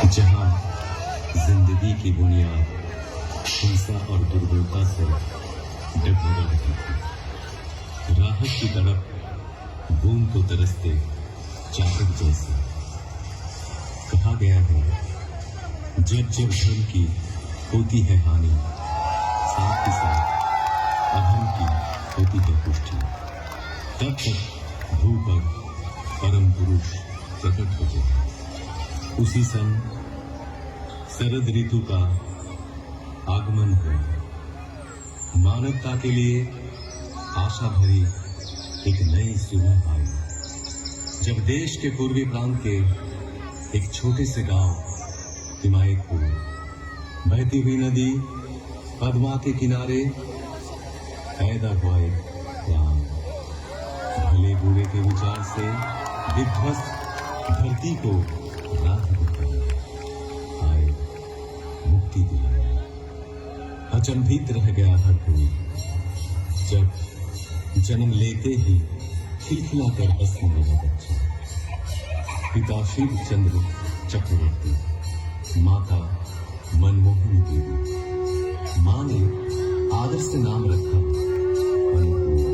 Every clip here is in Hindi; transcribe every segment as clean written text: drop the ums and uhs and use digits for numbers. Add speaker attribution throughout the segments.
Speaker 1: जहां जिंदगी की बुनियाद हिंसा और दुर्बलता से डगमगा रही थी। राहत की तड़प बूंद को तरसते चातक जैसे। कहा गया है जब जब धर्म की होती है हानि, साथ ही साथ अधर्म की होती है पुष्टि, तब तक भू पर परम पुरुष प्रकट होते हैं। उसी संग शरद ऋतु का आगमन हो, मानवता के लिए आशा भरी एक नई सुबह आई। जब देश के पूर्वी प्रांत के एक छोटे से गांव हिमायतपुर, बहती हुई नदी पद्मा के किनारे पैदा हुआ एक राम, भले बुरे के विचार से विध्वस्त धरती को राह दिखाया, आए मुक्ति दिलाया। अचंभित रह गया हर कोई जब जन्म लेते ही खिलखिला कर हंसने लगा बच्चा। पिता शिव चंद्र चक्रवर्ती, माता मनमोहनी देवी। माँ ने आदर से नाम रखा अनुकूल,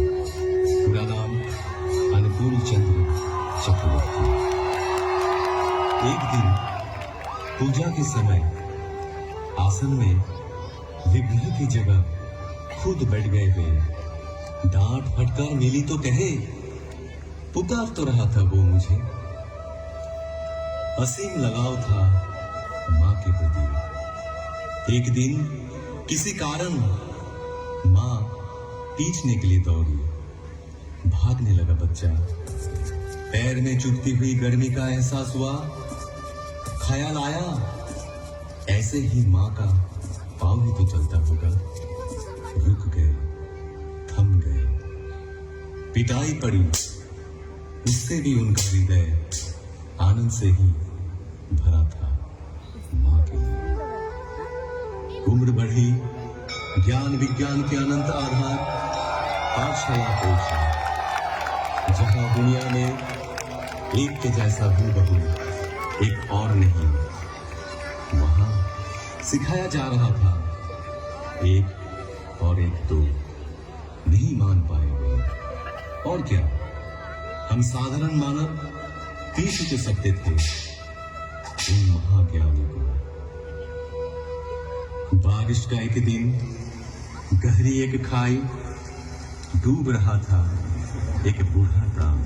Speaker 1: पूरा नाम अनुकूल चंद्र चक्रवर्ती। एक दिन पूजा के समय आसन में विग्रह की जगह खुद बैठ गए वे। डांट फटकार मिली तो कहे, पुकार तो रहा था वो मुझे। असीम लगाव था माँ के प्रति। एक दिन किसी कारण माँ पीछने के लिए दौड़ी। भागने लगा बच्चा। पैर में चुभती हुई गर्मी का एहसास हुआ। ख्याल आया ऐसे ही माँ का पाँव ही तो चलता होगा। रुक गए, थम गए। पिटाई पड़ी, उससे भी उनका हृदय आनंद से ही भरा था माँ के लिए। उम्र बढ़ी, ज्ञान विज्ञान के अनंत आधार पाठशाला पहुंचा, जहां दुनिया में एक के जैसा हूबहू एक और नहीं। वहां सिखाया जा रहा था एक और एक तो नहीं मान पाएंगे। और क्या, हम साधारण मानव पीछ तो सकते थे उन महाज्ञानी को। बारिश का एक दिन, गहरी एक खाई, डूब रहा था एक बूढ़ा प्राण।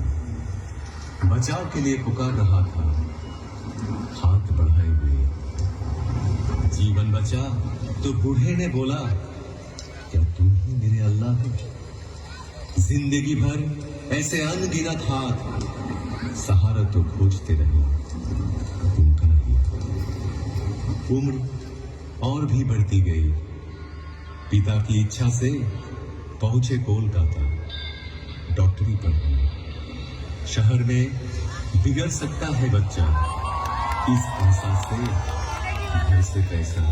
Speaker 1: बचाव के लिए पुकार रहा था हाथ बढ़ाए हुए। जीवन बचा तो बूढ़े ने बोला, क्या तुम ही मेरे अल्लाह हो? जिंदगी भर ऐसे अनगिनत हाथ सहारा तो खोजते रहे, उनका नहीं। उम्र और भी बढ़ती गई। पिता की इच्छा से पहुंचे कोलकाता डॉक्टरी पढ़ने। शहर में बिगड़ सकता है बच्चा, इस आशा से घर से पैसा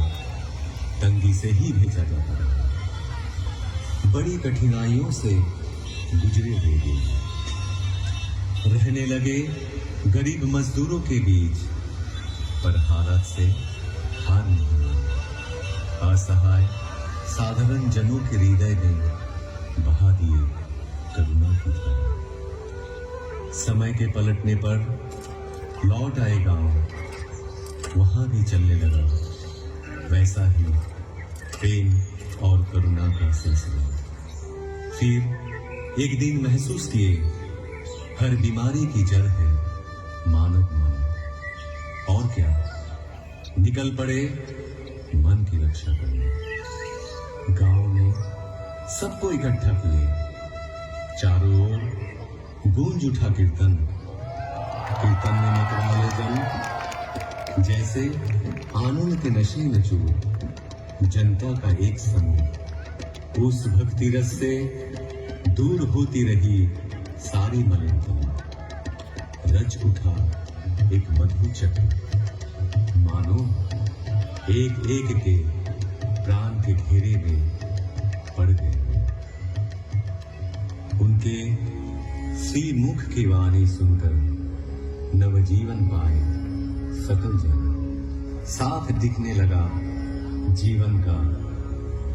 Speaker 1: तंगी से ही भेजा जाता रहा। बड़ी कठिनाइयों से गुजरे हुए दिन। रहने लगे गरीब मजदूरों के बीच, पर हालात से हार नहीं मानी। असहाय साधारण जनों के हृदय में बहा दिए करुणा की धारा। समय के पलटने पर लौट आए गांव, वहां भी चलने लगा वैसा ही प्रेम और करुणा का सिलसिला। फिर एक दिन महसूस किए हर बीमारी की जड़ है मानव मन। और क्या, निकल पड़े मन की रक्षा करने। गांव में सबको इकट्ठा किए, चारों ओर गूंज उठा कीर्तन। कीर्तन में मतवाले जन जैसे आनंद के नशे में चूर। जनता का एक समूह उस भक्ति रस से दूर होती रही सारी मलिनता। रच उठा एक मधुर चक्र, मानो एक एक के प्राण के घेरे में पड़ गए। उनके श्री मुख की वाणी सुनकर नवजीवन पाए सकल जन। साफ दिखने लगा जीवन का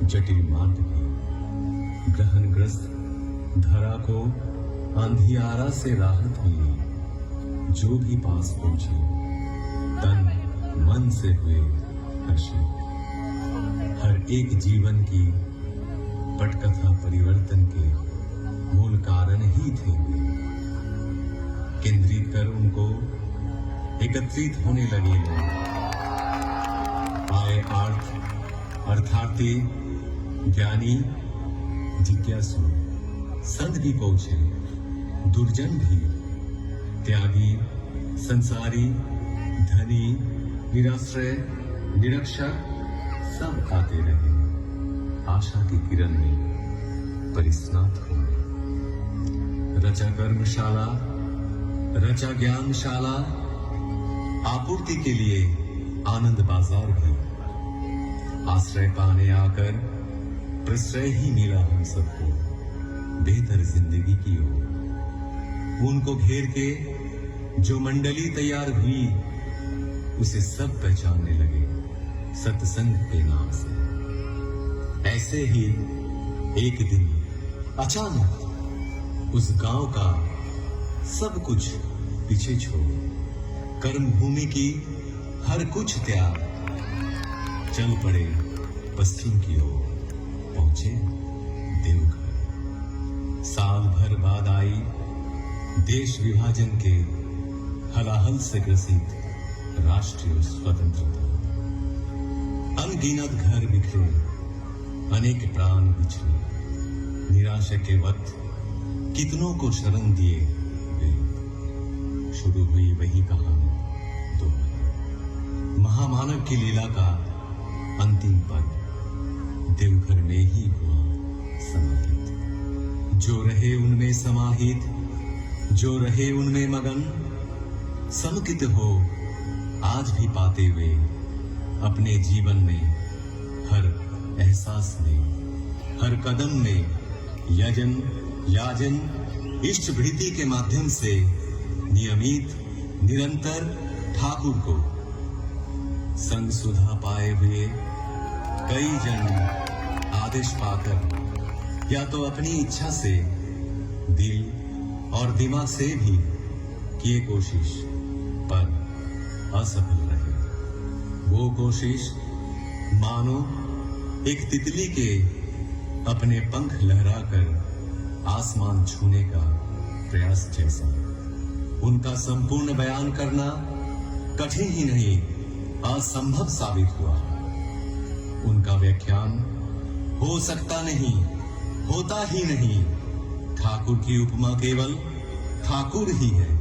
Speaker 1: जटिल मार्ग भी। ग्रहणग्रस्त धरा को अंधियारा से राहत मिली। जो भी पास पहुंचे तन मन से हुए हर्षित। हर एक जीवन की पटकथा परिवर्तन के मूल कारण ही थे। केंद्रित कर उनको एकत्रित होने लगे लोग। आए अर्थार्थी ज्ञानी जिज्ञासु संत भी पहुंचे, दुर्जन भी, त्यागी संसारी धनी निराश्रय निरक्षर सब आते रहे आशा की किरण में परिस्नात होने। रचा कर्मशाला रचा ज्ञानशाला, आपूर्ति के लिए आनंद बाजार भी। आश्रय पाने आकर प्रश्रय ही मिला हम सबको बेहतर जिंदगी की ओर। उनको घेर के जो मंडली तैयार हुई उसे सब पहचानने लगे सत्संग के नाम से। ऐसे ही एक दिन अचानक उस गांव का सब कुछ पीछे छोड़ कर्म भूमि की हर कुछ त्याग चल पड़े पश्चिम की ओर, पहुंचे देवघर। साल भर बाद आई देश विभाजन के हलाहल से ग्रसित राष्ट्रीय स्वतंत्रता। अनगिनत घर बिखरे, अनेक प्राण बिछड़े। निराशा के वक्त कितनों को शरण दिए वे। शुरू हुई वही कहानी दोबारा। महामानव की लीला का अंतिम पद देवघर में ही हुआ समाहित। जो रहे उनमें समाहित, जो रहे उनमें मगन, समुकित हो आज भी पाते हुए अपने जीवन में हर एहसास में, हर कदम में यजन याजन इष्ट भृति के माध्यम से नियमित निरंतर ठाकुर को संग सुधा पाए हुए कई जन आदेश पाकर या तो अपनी इच्छा से दिल और दिमाग से भी किए कोशिश पर असफल रहे। वो कोशिश मानो एक तितली के अपने पंख लहराकर आसमान छूने का प्रयास जैसा। उनका संपूर्ण बयान करना कठिन ही नहीं असंभव साबित हुआ। उनका व्याख्यान हो सकता नहीं, होता ही नहीं। ठाकुर की उपमा केवल ठाकुर ही है।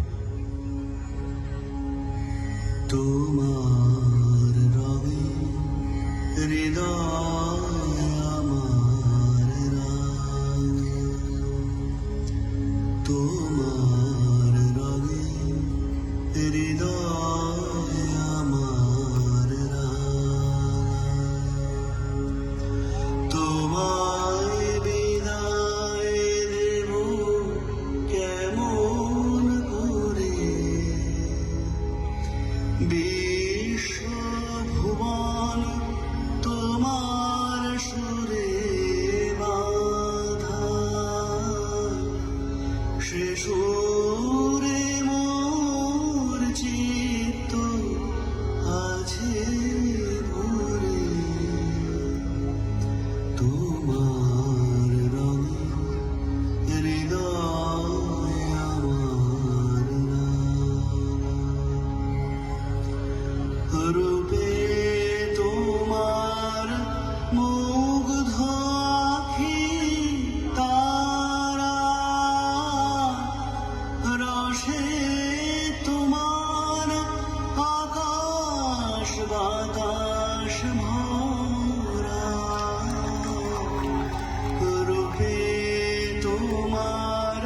Speaker 2: তোমার রবে হৃদয় আমার রাগে, তোমার রবে হৃদয় আমার রাগে। তোমায় বিদায় দেব কেমন করে, বিশ্বভুবন তোমার সুরে বাঁধা, সে সুরে মোর চিত্ত আছে ভরে। তোমার রঙে হৃদয় আমার রূপে তোমার মুগ্ধ আখি তারা, রসে তোমার আকাশ বাতাস ভরা। রূপে তোমার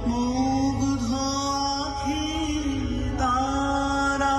Speaker 2: মুগ্ধ আখি তারা,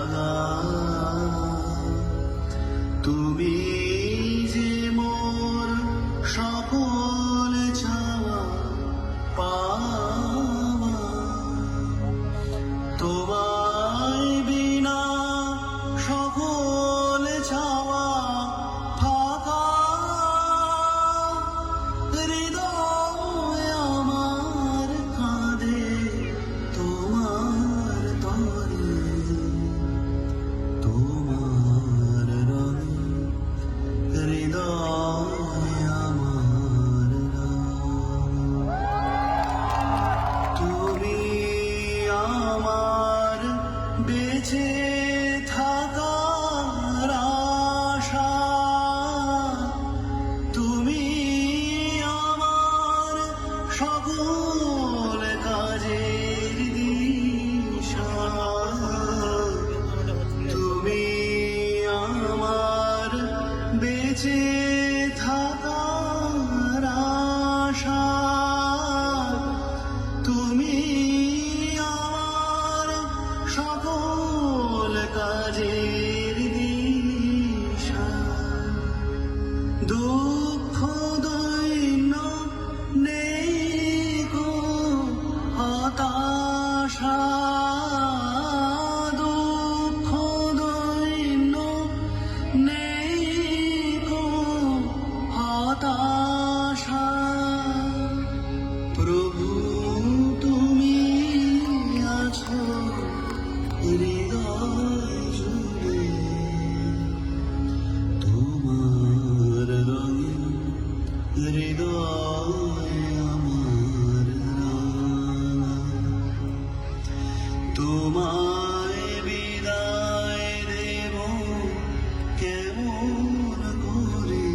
Speaker 2: রাঙা তুমি যে মোর সকল চাওয়া পাওয়া তোমায় বিনা সকল চাওয়া ফাঁকা হৃদয় আমার কাঁদে তোমার তরে তোমার রঙে হৃদয় আমার তুমি আমার বেঁচে থাকার আশা তুমি আমার সকল কাজের দিশা তুমি আমার বেঁচে থাকার আশা তুমি আমার সকল কাজের দিশা দুঃখ দৈন্য নেই গো হতাশা দুঃখ দৈন্য নেই গো হতাশা প্রভু তুমি আছো হৃদয় জুড়ে তোমার রঙে হৃদয় আমার রাঙা তোমায় বিদায় দেব কেমন করে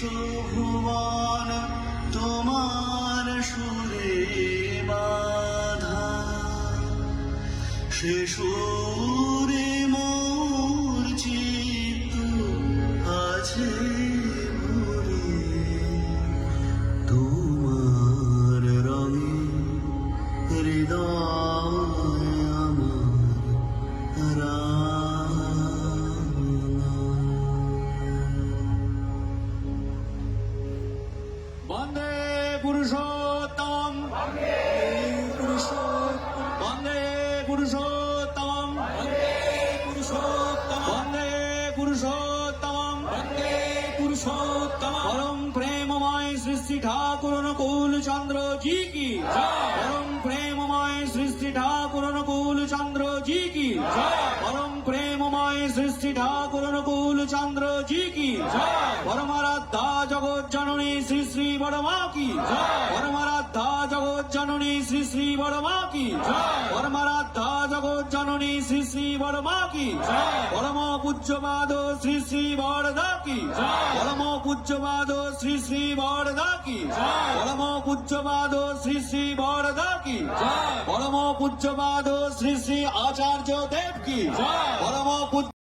Speaker 2: বিশ্বভুবন তোমার সুরে বাধা সে সুরে মোর চিত্ত আছে ভরে তোমার রঙে হৃদয় আমার রাঙা
Speaker 3: বন্দে পুরুষোত্তম বন্দে পুরুষোত্তম परम प्रेममय सृष्टि ठाकुर अनुकूल चंद्र जी की परम प्रेममय सृष्टि ठाकुर अनुकूल चंद्र जी की परम प्रेममय सृष्टि ठाकुर अनुकूल चंद्र जी की परमाराध्या जगत जननी श्री श्री बड़मा की परमाराध्या जगत जननी श्री श्री बड़मा की परमाराध्या जगत जननी श्री श्री बड़मा की परम पूज्यपाद श्री श्री बड़दा की परम पूज्यपाद श्री श्री बड़दा की परम पूज्यपाद श्री श्री बड़दा की परम पूज्यपाद श्री श्री आचार्य देव की परम पूज्य